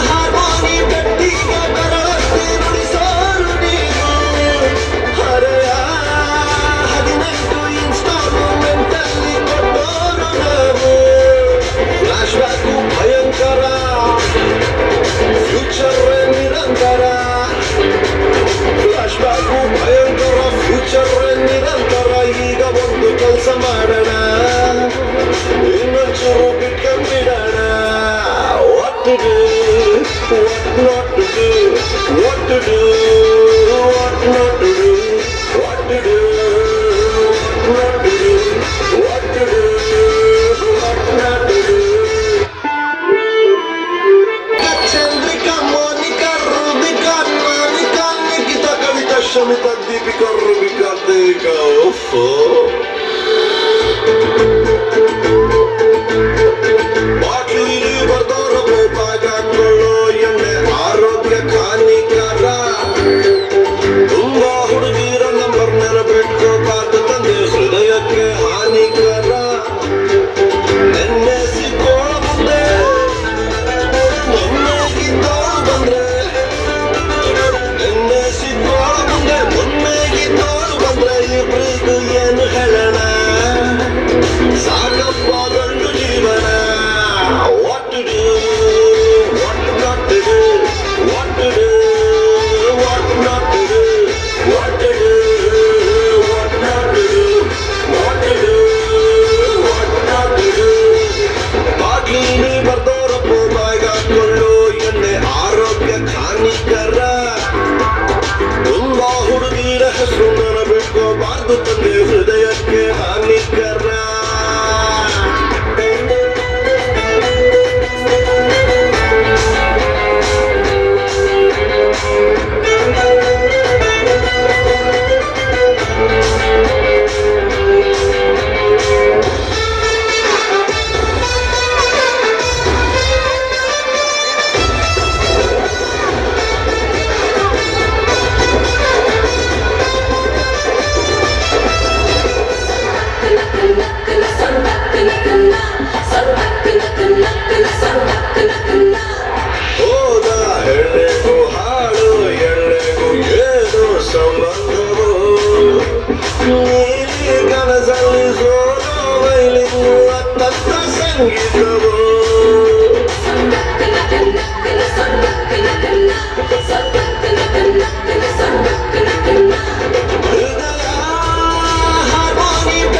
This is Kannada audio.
ಹಾರ್ಮೋನಿ ಗಟ್ಟಿಗೆ ಬರವಷ್ಟೇ ನುಡಿಸೋರು ನೀವು. ಹರೆಯ 18 ಇನ್ಸ್ಟಾಲ್ಮೆಂಟ್ ಅಲ್ಲಿ ಕೊಟ್ಟೋರು ನಾವು. ಫ್ಲಾಶ್ ಬ್ಯಾಕು ಭಯಂಕರ, ಫ್ಯೂಚರ್ ನಿರಂತರ. ಫ್ಲಾಶ್ ಬ್ಯಾಕು ಭಯಂಕರ, ಫ್ಯೂಚರ್ ನಿರಂತರ. ಈಗ ಒಂದು ಕೆಲಸ ಮಾಡೋಣ, ಇನ್ನೊಂಚೂರು ಬಿಟ್ಕೊಂಡ್ಬಿಡೋಣ. What to do, what not to do, what to do, what not to do, what to do, what not to do, what to do, what not to do. Chandrika, Monika, ರೂಬಿಕಾ, ನಾನಿಕಾ, Nikhita, Kavita, Shamita, Deepika, ರೂಬಿಕಾ, Devika. ಓಫೋ, ಬಾಟ್ಲಿಲಿ ಬರ್ದೋರ ಬೋಪಾಗ ಹಾಕೊಳ್ಳೋ ಎಣ್ಣೆ ಆರೋಗ್ಯಕ್ಕೆ ಹಾನಿಕರ. ತುಂಬಾ ಹುಡುಗಿರ ನಂಬರ್ ನೆನಪಿಟ್ಕೋಬಾರ್ದು ತಂದೆ, ಹೃದಯಕ್ಕೆ ಹಾನಿಕರ. ನೆನ್ನೆ ಸಿಕ್ಕೋಳ ಮುಂದೆ ಮೊನ್ನೆಗಿದ್ದೋಳು ಬಂದ್ರೆ, ನೆನ್ನೆ ಸಿಕ್ಕೋಳ ಮುಂದೆ ಮೊನ್ನೆಗಿದ್ದೋಳು ಬಂದ್ರೆ ಇಬ್ರಿಗೂ ಏನು ಹೇಳೋಣ. ಸಾಕಪ್ಪ ಗಂಡು ಜೀವನ. What to do, what not to do, what to do, what not to do, what to do, what not to do, what to do, what not to do. ಬಾಗಿಲಿ ಬರ್ದೋರಪ್ಪು ಬಾಯ್ಗ ಹಾಕೊಳ್ಳೋ ಎಣ್ಣೆ ಆರೋಗ್ಯಕ್ಕೆ ಹಾನಿಕರ. ತುಂಬಾ ಹುಡುಗಿರ ಹೆಸರು ನೆನಪಿಟ್ಕೋಬಾರ್ದು ತಂದೆ, ಹೃದಯಕ್ಕೆ ಹಾನಿಕರ. ಹೋದ ಎಳ್ಳೆಗೂ ಹಾಳು, ಎಳ್ಳೆಗೂ ಏನು ಸಂಬಂಧವು. ನೀಲಿ ಕನಸಲ್ಲಿ ಸೋಲೋ ವೈಲಿಗೂ ಅತ್ತತ್ತ ಸಂಗೀತವು.